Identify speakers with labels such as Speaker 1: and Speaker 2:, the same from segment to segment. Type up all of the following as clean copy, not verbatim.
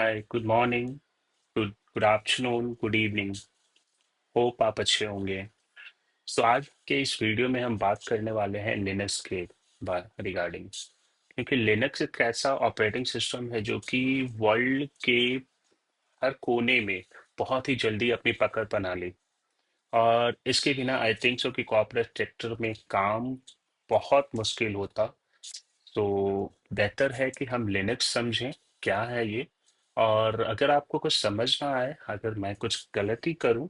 Speaker 1: हाय, good morning, good afternoon, good evening. Hope आप अच्छे होंगे। सो आज के इस वीडियो में हम बात करने वाले हैं लिनक्स के रिगार्डिंग, क्योंकि लिनक्स एक ऐसा ऑपरेटिंग सिस्टम है जो कि वर्ल्ड के हर कोने में बहुत ही जल्दी अपनी पकड़ बना ली। और इसके बिना आई थिंक सो कि कॉर्पोरेट सेक्टर में काम बहुत मुश्किल होता। तो बेहतर है कि हम लिनक्स समझें क्या है ये। और अगर आपको कुछ समझ ना आए, अगर मैं कुछ गलती करूं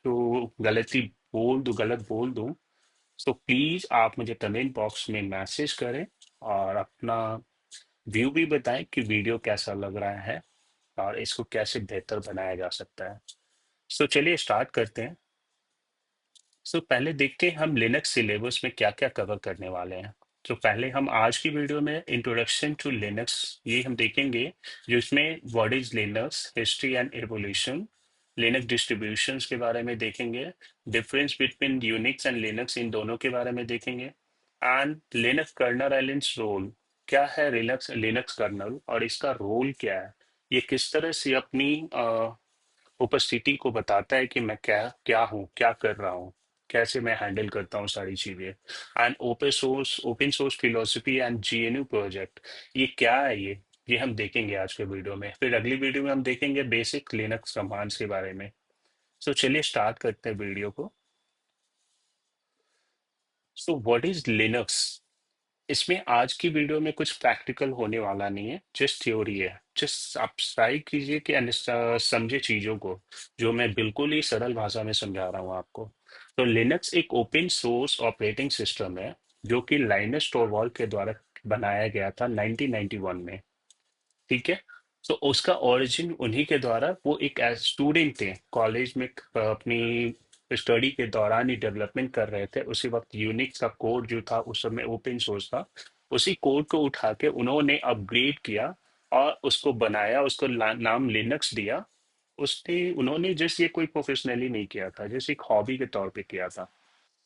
Speaker 1: तो गलत बोल दूं, तो प्लीज आप मुझे कमेंट बॉक्स में मैसेज करें और अपना व्यू भी बताएं कि वीडियो कैसा लग रहा है और इसको कैसे बेहतर बनाया जा सकता है। तो चलिए स्टार्ट करते हैं। पहले देखते हैं हम लिनक्स सिलेबस में क्या क्या कवर करने वाले हैं। तो पहले हम आज की वीडियो में इंट्रोडक्शन टू लिनक्स ये हम देखेंगे, जिसमें what is Linux, history and evolution, Linux distributions के बारे में देखेंगे, difference between Unix and Linux इन दोनों के बारे में देखेंगे, and Linux kernel elements role, क्या है लिनक्स लिनक्स कर्नल और इसका रोल क्या है, ये किस तरह से अपनी उपस्थिति को बताता है कि मैं क्या क्या हूँ, क्या कर रहा हूँ, कैसे मैं हैंडल करता हूँ सारी चीजें। And open source philosophy and GNU project, ये क्या है ये हम देखेंगे आज के वीडियो में। फिर अगली वीडियो में हम देखेंगे बेसिक लिनक्स कमांड्स के बारे में। चलिए स्टार्ट करते हैं वीडियो को। What is Linux. इसमें आज की वीडियो में कुछ प्रैक्टिकल होने वाला नहीं है, जस्ट थ्योरी है। जस्ट आप ट्राई कीजिए कि समझे चीजों को, जो मैं बिल्कुल ही सरल भाषा में समझा रहा हूँ आपको। तो लिनक्स एक ओपन सोर्स ऑपरेटिंग सिस्टम है जो कि लाइनस टोरवाल्ड के द्वारा बनाया गया था 1991 में। ठीक है। तो उसका ओरिजिन उन्हीं के द्वारा, वो एक स्टूडेंट थे कॉलेज में, अपनी स्टडी के दौरान ही डेवलपमेंट कर रहे थे। उसी वक्त यूनिक्स का कोड जो था उस समय ओपन सोर्स था। उसी कोड को उठा के उन्होंने अपग्रेड किया और उसको बनाया, उसको नाम लिनक्स दिया। उन्होंने जैसे ये कोई प्रोफेशनली नहीं किया था, जैसे एक हॉबी के तौर पे किया था।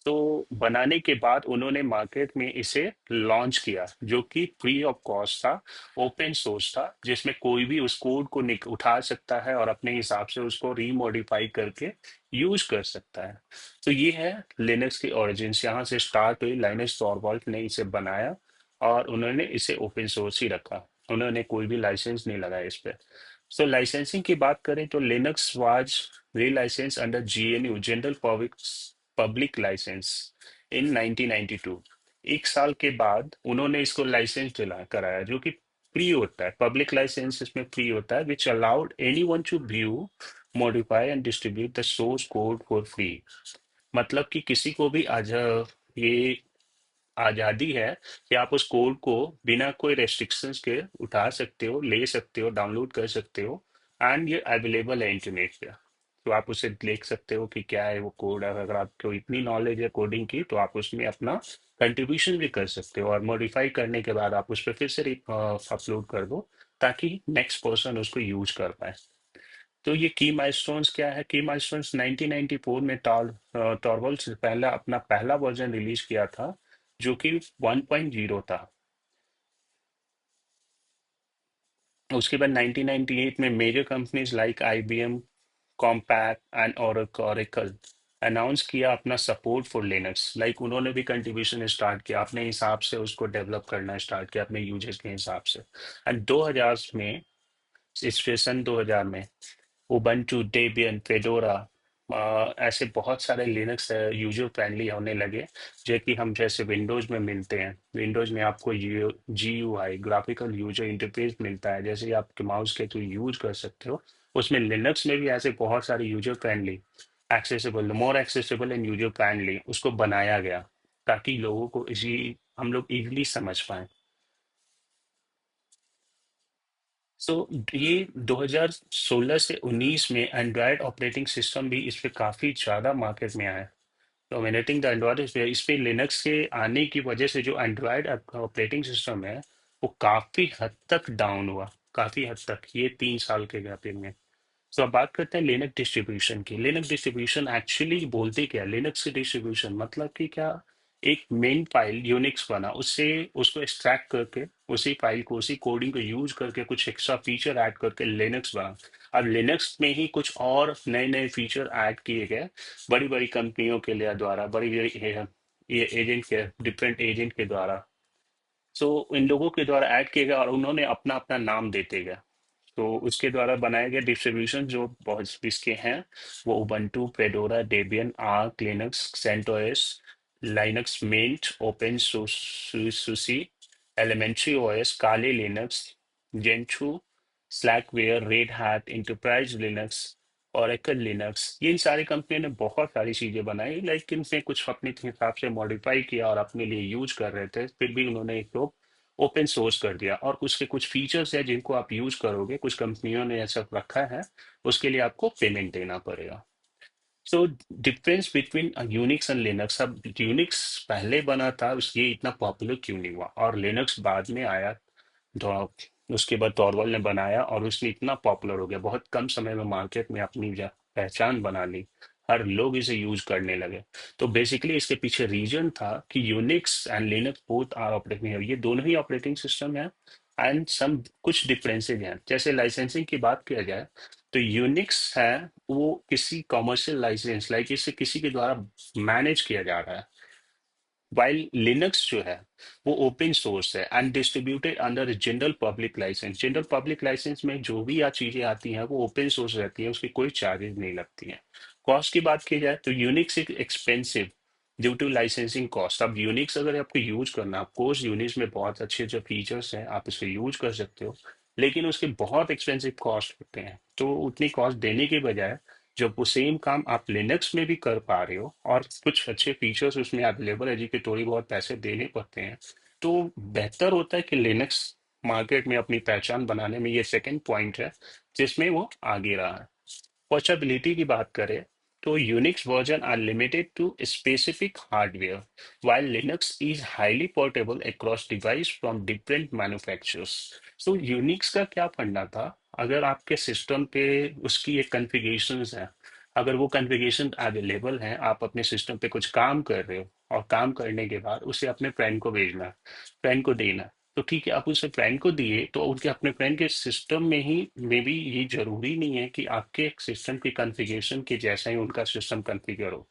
Speaker 1: तो बनाने के बाद उन्होंने मार्केट में इसे लॉन्च किया, जो कि फ्री ऑफ कॉस्ट था, ओपन सोर्स था, जिसमें कोई भी उस कोड को उठा सकता है और अपने हिसाब से उसको रीमॉडिफाई करके यूज कर सकता है। तो ये है लिनक्स की ओरिजिन, यहाँ से स्टार्ट हुई। लाइनस टॉरवाल्ड ने इसे बनाया और उन्होंने इसे ओपन सोर्स ही रखा। उन्होंने कोई भी लाइसेंस नहीं लगाया इस पे। लाइसेंसिंग की बात करें तो Linux was relicense under GNU, general public license, in 1992। एक साल के बाद उन्होंने इसको लाइसेंस दिला कराया, जो कि फ्री होता है। पब्लिक लाइसेंस इसमें फ्री होता है, which allowed anyone to view, modify and distribute the source code for free. मतलब कि किसी को भी आज ये आजादी है कि आप उस कोड को बिना कोई रेस्ट्रिक्शंस के उठा सकते हो, ले सकते हो, डाउनलोड कर सकते हो। एंड ये अवेलेबल है इंटरनेट पे। तो आप उसे देख सकते हो कि क्या है वो कोड। अगर आपको इतनी नॉलेज है कोडिंग की तो आप उसमें अपना कंट्रीब्यूशन भी कर सकते हो, और मॉडिफाई करने के बाद आप उस पर फिर से अपलोड कर दो, ताकि नेक्स्ट पर्सन उसको यूज कर पाए। तो ये की माइलस्टोन्स क्या है। की माइलस्टोन्स 1994 में टॉरवल्ड्स पहला अपना पहला वर्जन रिलीज किया था, जो कि 1.0 था। उसके बाद 1998 में major companies like IBM, Compaq and Oracle announce किया अपना सपोर्ट फॉर लिनक्स। लाइक उन्होंने भी कंट्रीब्यूशन स्टार्ट किया, अपने हिसाब से उसको डेवलप करना स्टार्ट किया, अपने यूजर्स के हिसाब से। एंड 2000 में, इस सन 2000 में, उबंटू, डेबियन, फेडोरा, ऐसे बहुत सारे लिनक्स यूजर फ्रेंडली होने लगे, जो कि हम जैसे विंडोज में मिलते हैं। विंडोज में आपको GUI, ग्राफिकल यूजर इंटरफेस मिलता है, जैसे आप माउस के थ्रू यूज कर सकते हो। उसमें लिनक्स में भी ऐसे बहुत सारे user friendly, accessible, more accessible and user friendly उसको बनाया गया, ताकि लोगों को इसी हम लोग इजीली समझ पाए। सो ये 2016 से 19 में एंड्रॉयड ऑपरेटिंग सिस्टम भी इस पे काफ़ी ज़्यादा मार्केट में आया है। डोमिनेटिंग द एंड्रॉयड इस पे लिनक्स के आने की वजह से जो एंड्रॉयड ऑपरेटिंग सिस्टम है, वो काफ़ी हद तक डाउन हुआ, काफ़ी हद तक, ये 3 साल के गैपिंग में। तो अब बात करते हैं लिनक्स डिस्ट्रीब्यूशन की। लिनक्स डिस्ट्रीब्यूशन एक्चुअली बोलते क्या, लिनक्स की डिस्ट्रीब्यूशन मतलब कि क्या, एक मेन फाइल यूनिक्स बना, उससे उसको एक्सट्रैक्ट करके उसी फाइल को, उसी कोडिंग को यूज करके कुछ एक्स्ट्रा फीचर ऐड करके लिनक्स बना। अब लिनक्स में ही कुछ और नए नए फीचर ऐड किए गए बड़ी बड़ी कंपनियों के लिए द्वारा, बड़ी बड़ी ये एजेंट के, डिफरेंट एजेंट के द्वारा। सो इन लोगों के द्वारा ऐड किए गए और उन्होंने अपना अपना नाम देते गए। तो उसके द्वारा बनाए गए डिस्ट्रीब्यूशन जो बहुत इसके हैं, वो Ubuntu, Fedora, Debian, Arch Linux, CentOS, Linux Mint, open SUSE, elementary OS, Kali Linux, Gentoo, Slackware, Red Hat, enterprise Linux, Oracle Linux. ये इन सारी कंपनियों ने बहुत सारी चीजें बनाई, लेकिन इनसे कुछ अपने हिसाब से मॉडिफाई किया और अपने लिए यूज कर रहे थे, फिर भी उन्होंने एक तो ओपन सोर्स कर दिया। और उसके कुछ फीचर्स है जिनको आप यूज करोगे, कुछ कंपनियों ने ऐसा रखा है, उसके लिए आपको पेमेंट देना पड़ेगा। So difference between Unix and Linux. अब यूनिक्स पहले बना था, ये इतना पॉपुलर क्यों नहीं हुआ, और लिनक्स बाद में आया। उसके बाद टॉरवल ने बनाया और उसने इतना पॉपुलर हो गया, बहुत कम समय में मार्केट में अपनी पहचान बना ली, हर लोग इसे यूज करने लगे। तो बेसिकली इसके पीछे रीजन था कि Unix and Linux both are operating, ये दोनों ही ऑपरेटिंग सिस्टम है। एंड सम कुछ डिफरेंसेज हैं, जैसे लाइसेंसिंग की बात किया जाए तो यूनिक्स है वो किसी कॉमर्शियल लाइसेंस, लाइक इसे किसी के द्वारा मैनेज किया जा रहा है। वाइल लिनक्स जो है वो ओपन सोर्स है and distributed under general public license. General public license में जो भी चीजें आती हैं वो ओपन सोर्स रहती हैं, उसकी कोई चार्जेस नहीं लगती हैं। कॉस्ट की बात की जाए तो यूनिक्स एक expensive due to licensing cost. अब यूनिक्स अगर आपको यूज करना, ऑफ कोर्स यूनिक्स में बहुत अच्छे जो फीचर्स हैं आप इसे यूज कर सकते हो, लेकिन उसके बहुत एक्सपेंसिव कॉस्ट होते हैं। तो उतनी कॉस्ट देने के बजाय जब वो सेम काम आप लिनक्स में भी कर पा रहे हो और कुछ अच्छे फीचर्स उसमें अवेलेबल है जिनके थोड़ी बहुत पैसे देने पड़ते हैं, तो बेहतर होता है कि लिनक्स मार्केट में अपनी पहचान बनाने में ये सेकंड पॉइंट है जिसमें वो आगे रहा है। पोर्टेबिलिटी की बात करें तो Unix version are limited to specific hardware, while Linux is highly portable across device from different manufacturers। So Unix का क्या फंडा था, अगर आपके सिस्टम पे उसकी एक कॉन्फ़िगरेशंस है, अगर वो कॉन्फ़िगरेशन अवेलेबल है, आप अपने सिस्टम पे कुछ काम कर रहे हो और काम करने के बाद उसे अपने फ्रेंड को भेजना है, फ्रेंड को देना है, तो ठीक है आप उसे फ्रेंड को दिए तो उनके अपने फ्रेंड के सिस्टम में ही में भी ये जरूरी नहीं है कि आपके सिस्टम की कॉन्फ़िगरेशन के जैसा ही उनका सिस्टम कॉन्फ़िगर हो।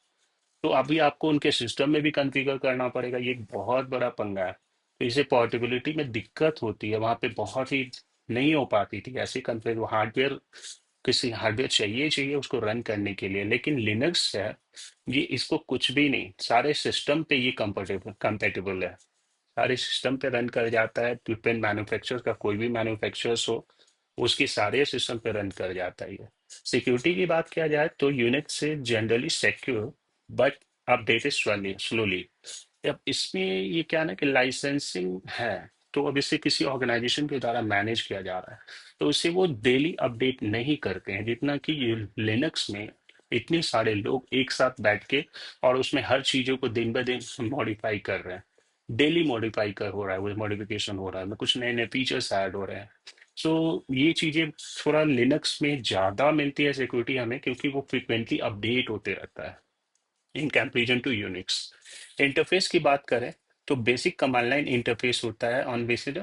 Speaker 1: तो अभी आपको उनके सिस्टम में भी कॉन्फ़िगर करना पड़ेगा, ये एक बहुत बड़ा पंगा है। तो इसे पोर्टेबिलिटी में दिक्कत होती है, वहां पे बहुत ही नहीं हो पाती थी ऐसी कॉन्फ़िगर। हार्डवेयर, किसी हार्डवेयर चाहिए चाहिए उसको रन करने के लिए, लेकिन लिनक्स है ये इसको कुछ भी नहीं, सारे सिस्टम पे ये कंपेटेबल कंपेटेबल है, सारे सिस्टम पे रन कर जाता है। डिपेंड मैन्युफैक्चरर का, कोई भी मैन्युफैक्चरर्स हो उसकी सारे सिस्टम पे रन कर जाता है ये। सिक्योरिटी की बात किया जाए तो यूनिक्स से generally secure, but updated slowly. अब इसमें ये क्या है ना कि लाइसेंसिंग है, तो अब इसे किसी ऑर्गेनाइजेशन के द्वारा मैनेज किया जा रहा है, तो इसे वो डेली अपडेट नहीं करते हैं जितना कि लिनक्स में इतने सारे लोग एक साथ बैठ के और उसमें हर चीजों को दिन ब दिन मॉडिफाई कर रहे हैं। डेली मॉडिफाई कर हो रहा है, वो मॉडिफिकेशन हो रहा है, कुछ नए नए फीचर्स ऐड हो रहे हैं। सो ये चीजें थोड़ा लिनक्स में ज्यादा मिलती है सिक्योरिटी हमें, क्योंकि वो फ्रिक्वेंटली अपडेट होते रहता है in comparison to Unix. Interface की बात करें तो बेसिक कमांड लाइन इंटरफेस होता है ऑन बेसिस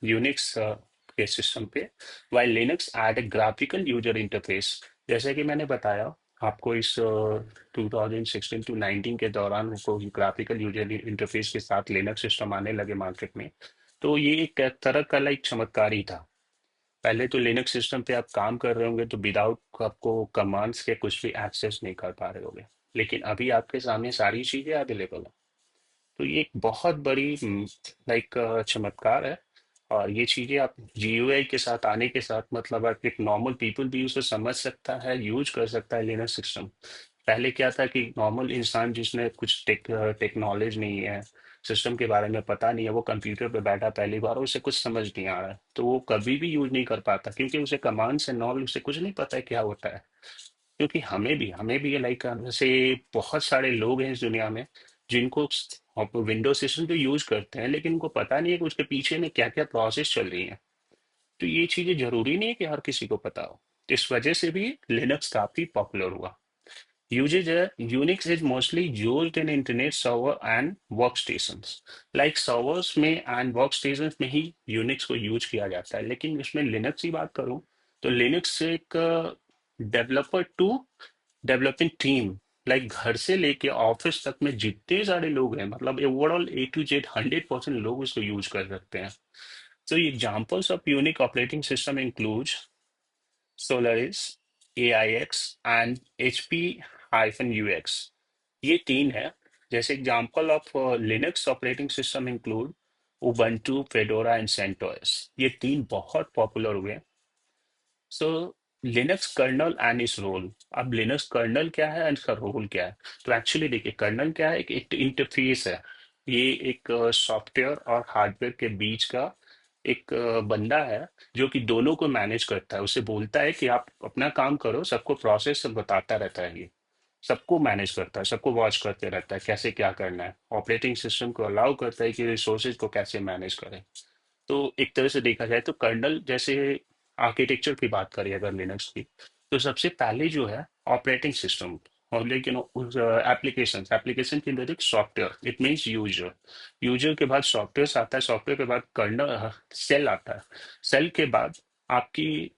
Speaker 1: यूनिक्स के सिस्टम पे, while Linux add a graphical user interface. जैसे कि मैंने बताया आपको, इस 2016 टू 19 के दौरान को ग्राफिकल यूजर इंटरफेस के साथ लिनक्स सिस्टम आने लगे मार्केट में। तो ये एक तरह का लाइक चमत्कार ही था। पहले तो लिनक्स सिस्टम पे आप काम कर रहे होंगे तो विदाउट आपको कमांड्स के कुछ भी एक्सेस नहीं कर पा रहे होंगे, लेकिन अभी आपके सामने सारी चीजें अवेलेबल है। तो ये एक बहुत बड़ी लाइक चमत्कार है। और ये चीजें आप जीयूआई के साथ आने के साथ, मतलब आप एक नॉर्मल पीपल भी उसे समझ सकता है, यूज कर सकता है लिनक्स सिस्टम। पहले क्या था कि नॉर्मल इंसान जिसने कुछ टेक्नोलॉजी नहीं है, सिस्टम के बारे में पता नहीं है, वो कंप्यूटर पे बैठा पहली बार, उसे कुछ समझ नहीं आ रहा है, तो वो कभी भी यूज नहीं कर पाता क्योंकि उसे कमांड से नॉल उसे कुछ नहीं पता है क्या होता है। क्योंकि हमें भी ये लाइक जैसे बहुत सारे लोग हैं इस दुनिया में जिनको विंडोज सिस्टम तो यूज करते हैं, लेकिन उनको पता नहीं है कि उसके पीछे में क्या क्या प्रोसेस चल रही है। तो ये चीजें जरूरी नहीं है कि हर किसी को पता हो, तो इस वजह से भी लिनक्स काफी पॉपुलर हुआ। Usage Unix is mostly used in internet server and workstations. Like servers में and workstations में ही Unix को यूज किया जाता है, लेकिन इसमें लिनक्स की बात करूं तो लिनक्स एक developer to developing team, like घर से लेके ऑफिस तक में जितने सारे लोग हैं, मतलब ओवरऑल A to Z 100% लोग उसको यूज कर सकते हैं. So examples of Unix operating system includes Solaris, AIX and HP-UX. ये तीन है. जैसे example of Linux operating system include Ubuntu, Fedora and CentOS. ये तीन बहुत पॉपुलर हुए. So Linux kernel and is role. अब लिनक्स कर्नल क्या है एंड इसका रोल क्या है? तो एक्चुअली देखिए, कर्नल क्या है, एक इंटरफेस है. ये एक सॉफ्टवेयर और हार्डवेयर के बीच का एक बंदा है जो कि दोनों को मैनेज करता है. उसे बोलता है कि आप अपना काम करो, सबको प्रोसेस बताता रहता है. ये सबको मैनेज करता है, सबको वॉच करते रहता है कैसे क्या करना है. ऑपरेटिंग सिस्टम को अलाउ करता है कि रिसोर्सेज को कैसे मैनेज करें. तो एक तरह से देखा जाए तो कर्नल जैसे आर्किटेक्चर की बात करें अगर लिनक्स की, तो सबसे पहले जो है ऑपरेटिंग सिस्टम, और लेकिन उस एप्लीकेशन एप्लीकेशन के अंदर एक software, it means user. User के बाद सॉफ्टवेयर आता है, सॉफ्टवेयर के बाद कर्नल सेल आता है. सेल के बाद आपकी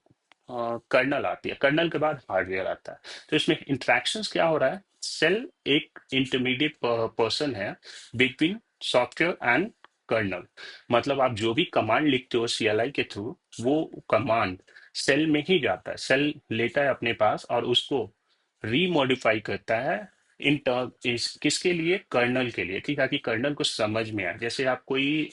Speaker 1: कर्नल आती है, कर्नल के बाद हार्डवेयर आता है. तो इसमें इंट्रैक्शंस क्या हो रहा है? सेल एक इंटरमीडिएट पर्सन है बिटवीन सॉफ्टवेयर एंड कर्नल. मतलब आप जो भी कमांड लिखते हो CLI के थ्रू, वो कमांड सेल में ही जाता है, सेल लेता है अपने पास और उसको रीमॉडिफाई करता है इन टर्म इस किसके लिए, कर्नल के लिए, ठीक है, ताकि कर्नल को समझ में आए. जैसे आप कोई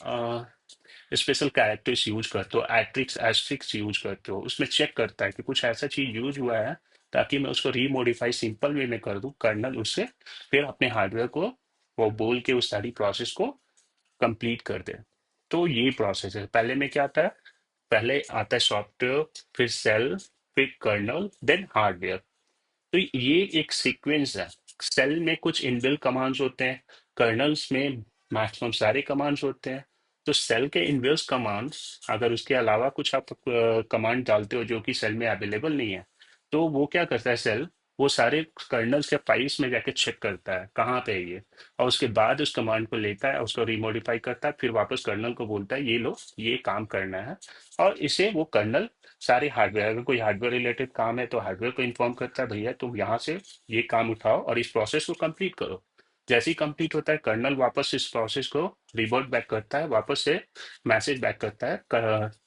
Speaker 1: स्पेशल कैरेक्टर्स यूज करते हो, एट्रिक्स एस्ट्रिक्स यूज करते हो, उसमें चेक करता है कि कुछ ऐसा चीज यूज हुआ है ताकि मैं उसको रीमॉडिफाई सिंपल वे में कर दूं. कर्नल उससे फिर अपने हार्डवेयर को वो बोल के उस सारी प्रोसेस को कंप्लीट कर दे. तो ये प्रोसेस है. पहले में क्या आता है? पहले आता है सॉफ्टवेयर, फिर सेल, फिर कर्नल, देन हार्डवेयर. तो ये एक सीक्वेंस है. सेल में कुछ इनबिल्ट कमांड्स होते हैं, कर्नल्स में मैक्सिमम सारे कमांड्स होते हैं. तो सेल के इनबिल्ट कमांड्स, अगर उसके अलावा कुछ आप कमांड डालते हो जो कि सेल में अवेलेबल नहीं है, तो वो क्या करता है सेल, वो सारे कर्नल्स के फाइल्स में जाके चेक करता है कहाँ पे है ये, और उसके बाद उस कमांड को लेता है, उसको रिमॉडिफाई करता है, फिर वापस कर्नल को बोलता है ये लो ये काम करना है. और इसे वो कर्नल सारे हार्डवेयर, अगर कोई हार्डवेयर रिलेटेड काम है तो हार्डवेयर को इन्फॉर्म करता है, भैया तुम यहाँ से ये काम उठाओ और इस प्रोसेस को कंप्लीट करो. जैसे ही कंप्लीट होता है, कर्नल वापस इस प्रोसेस को रिवर्ट बैक करता है, वापस से मैसेज बैक करता है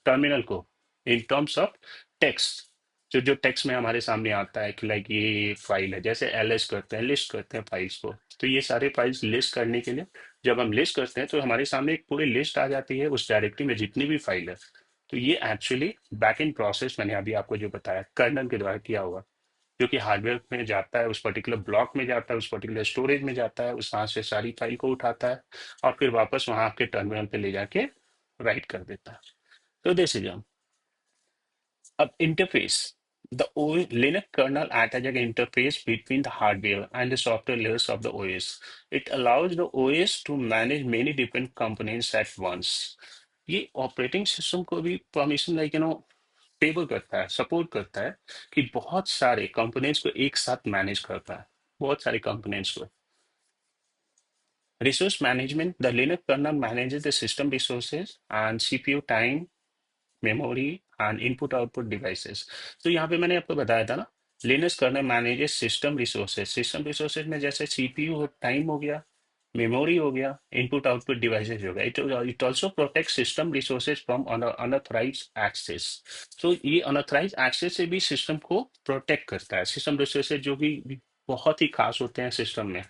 Speaker 1: टर्मिनल को इन टर्म्स ऑफ टेक्स्ट. जो टेक्स्ट में हमारे सामने आता है कि लाइक ये फाइल है, जैसे LS करते हैं, लिस्ट करते हैं फाइल्स को. तो ये सारे फाइल्स लिस्ट करने के लिए जब हम लिस्ट करते हैं तो हमारे सामने एक पूरी लिस्ट आ जाती है उस डायरेक्टरी में जितनी भी फाइल है. तो ये एक्चुअली बैक एंड प्रोसेस मैंने अभी आपको जो बताया कर्नल के द्वारा किया हुआ, जो कि हार्डवेयर में जाता है, उस पर्टिकुलर ब्लॉक में जाता है, उस पर्टिकुलर स्टोरेज में जाता है, उस वहां से सारी फाइल को उठाता है और फिर वापस वहां आपके टर्मिनल पे ले जाके राइट कर देता है. तो दिस इज अब interface. The Linux kernel acts as an interface between the hardware and the software layers of the OS. It allows the OS to manage many different components at once. ये operating system को भी permission like favour करता है, support करता है कि बहुत सारे कंपोनेंट्स को एक साथ मैनेज करता है, बहुत सारे कंपोनेंट्स को. Resource management. The Linux kernel manages the system resources and CPU time, memory and input output devices. तो यहाँ पे मैंने आपको बताया था ना, Linux kernel manages system resources. System resources में जैसे CPU टाइम हो गया, मेमोरी हो गया, इनपुट आउटपुट डिवाइसेज हो गया. It also protect system resources from unauthorise access. तो ये अनऑथराइज एक्सेस से भी सिस्टम को प्रोटेक्ट करता है. सिस्टम रिसोर्सेज जो भी बहुत ही खास होते हैं सिस्टम में,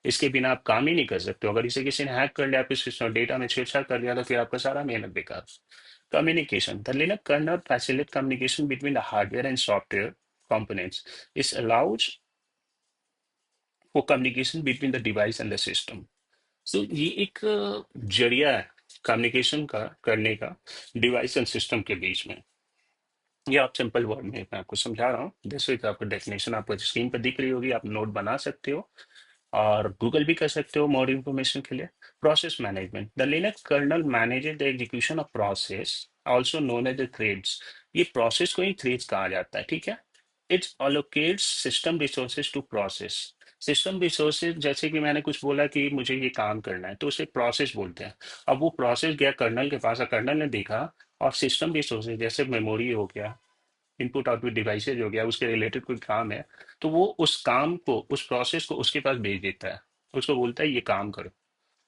Speaker 1: इसके बिना आप काम ही नहीं कर सकते हो. अगर इसे किसी ने हैक कर लिया, आपके सिस्टम डेटा में छेड़छाड़ कर लिया, तो फिर आपका सारा मेहनत बेकार. Communication. The Linux kernel facilitates communication between the hardware and software components. It allows for communication between the device and the system. So ये एक जरिया है कम्युनिकेशन का करने का डिवाइस एंड सिस्टम के बीच में. ये आप सिंपल वर्ड में मैं आपको समझा रहा हूँ. जैसे कि आपको डेफिनेशन आपको स्क्रीन पर दिख रही होगी, आप नोट बना सकते हो और गूगल भी कर सकते हो मोर इन्फॉर्मेशन के लिए. Process management. The Linux kernel manages the execution of process, also known as the threads. ये प्रोसेस को ही थ्रेड्स कहा जाता है, ठीक है. It allocates system resources to process. System resources, जैसे कि मैंने कुछ बोला कि मुझे ये काम करना है, तो उसे प्रोसेस बोलते हैं। अब वो प्रोसेस गया कर्नल के पास और कर्नल ने देखा, और सिस्टम रिसोर्सेज जैसे मेमोरी हो गया, इनपुट आउटपुट डिवाइसेज हो गया, उसके रिलेटेड कोई काम है, तो वो उस काम को, उस प्रोसेस को उसके पास भेज देता है। उसको बोलता है ये काम करो,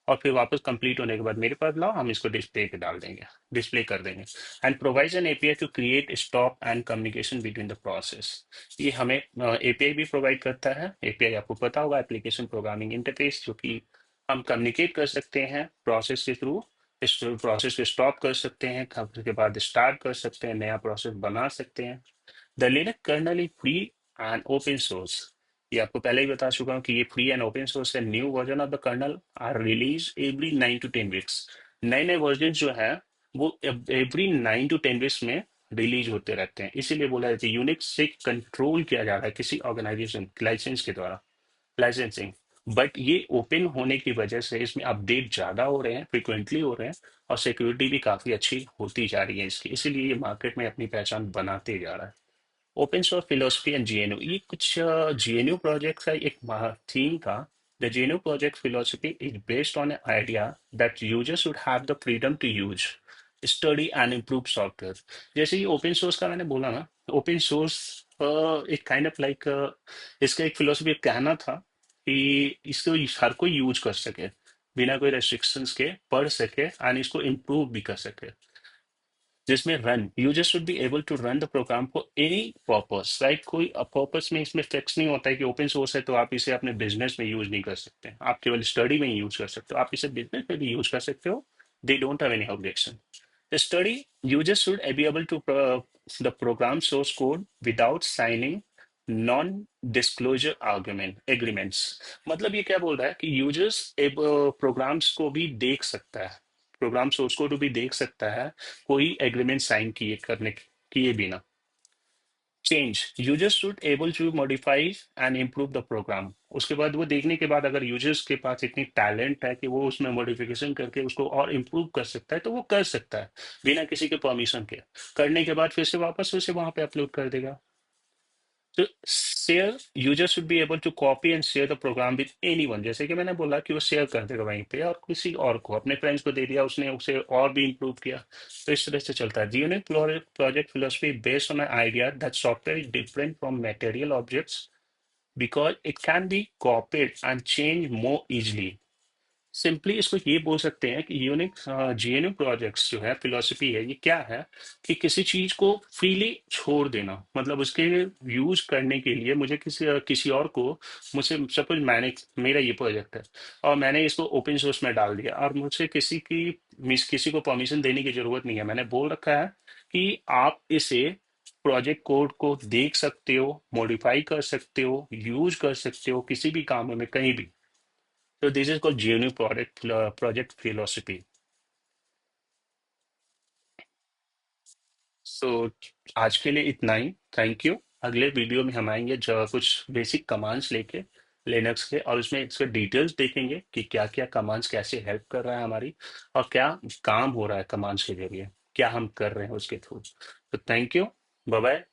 Speaker 1: और फिर वापस कंप्लीट होने के बाद मेरे पास लाओ, हम इसको डिस्प्ले पे डाल देंगे, डिस्प्ले कर देंगे। And provides an API to create stop and communication between the process. ये हमें एपीआई भी प्रोवाइड करता है। एपीआई आपको पता होगा, एप्लीकेशन प्रोग्रामिंग इंटरफेस, जो कि हम कम्युनिकेट कर सकते हैं प्रोसेस के थ्रू। इस प्रोसेस को स्टॉप कर सकते हैं, उसके बाद स्टार्ट कर सकते हैं, नया प्रोसेस बना सकते हैं। The Linux kernel is free and open source. ये आपको पहले ही बता चुका हूँ कि ये फ्री एंड ओपन सोर्स है। New version of the kernel are release every 9 to 10 weeks. नए नए वर्जन जो है वो एवरी 9 to 10 वीक्स में रिलीज होते रहते हैं। इसीलिए बोला जाता है यूनिक्स से कंट्रोल किया जा रहा है किसी ऑर्गेनाइजेशन लाइसेंस के द्वारा, लाइसेंसिंग। बट ये ओपन होने की वजह से इसमें अपडेट ज्यादा हो रहे हैं, फ्रिक्वेंटली हो रहे हैं, और सिक्योरिटी भी काफी अच्छी होती जा रही है इसकी। इसीलिए ये मार्केट में अपनी पहचान बनाते जा रहा है। Open source philosophy and GNU, ये कुछ जीएनयू प्रोजेक्ट का एक थीम था। The GNU project philosophy is based on an idea that users should have the freedom to use, study and improve software। जैसे ये ओपन सोर्स का मैंने बोला ना, ओपन सोर्स एक काइंड ऑफ लाइक, इसका एक फिलोसफी कहना था कि इसको हर कोई यूज कर सके, बिना कोई रेस्ट्रिक्शंस के पढ़ सके, एंड इसको इम्प्रूव भी कर सके। जिसमें run user should be able to run the program for any purpose. Right, कोई पर्पस में इसमें फिक्स नहीं होता है कि ओपन सोर्स है तो आप इसे अपने बिजनेस में यूज नहीं कर सकते, आप केवल स्टडी में ही यूज कर सकते हो, आप इसे बिजनेस में भी यूज कर सकते हो। They don't have any objection. The study users should be able to the program source code without signing non-disclosure argument agreements। मतलब ये क्या बोल रहा है कि यूजर्स प्रोग्राम्स को भी देख सकता है, प्रोग्राम सोर्स कोड भी देख सकता है, कोई एग्रीमेंट साइन किए बिना। Change users should able to modify and improve the program. उसके बाद वो देखने के बाद अगर यूजर्स के पास इतनी टैलेंट है कि वो उसमें मॉडिफिकेशन करके उसको और इम्प्रूव कर सकता है, तो वो कर सकता है बिना किसी के परमिशन के। करने के बाद फिर से वापस उसे वहां पे अपलोड कर देगा। तो share user should be able to copy and share the program with anyone. जैसे कि मैंने बोला कि वो शेयर कर देगा वहीं पे, और किसी और को, अपने फ्रेंड्स को दे दिया, उसने उसे और भी इम्प्रूव किया। तो इस तरह से चलता है। Unique project philosophy based on an idea that software is different from material objects because it can be copied and changed more easily। Simply इसको ये बोल सकते हैं कि यूनिक जीएनयू प्रोजेक्ट्स जो है, फिलोसफी है, ये क्या है कि किसी चीज को फ्रीली छोड़ देना। मतलब उसके यूज करने के लिए मुझे किसी और को, मुझे सपोज मैंने, मेरा ये प्रोजेक्ट है और मैंने इसको ओपन सोर्स में डाल दिया, और मुझे किसी को परमिशन देने की जरूरत नहीं है। मैंने बोल रखा है कि आप इसे प्रोजेक्ट कोड को देख सकते हो, मॉडिफाई कर सकते हो, यूज कर सकते हो किसी भी काम में, कहीं भी। So this is called GNU project philosophy। So आज के लिए इतना ही। Thank you. अगले वीडियो में हम आएंगे जो कुछ बेसिक कमांड्स लेके लिनक्स के, और उसमें इसके डिटेल्स देखेंगे कि क्या क्या कमांड्स कैसे हेल्प कर रहा है हमारी, और क्या काम हो रहा है कमांड्स के जरिए, क्या हम कर रहे हैं उसके थ्रू। तो थैंक यू। Bye bye.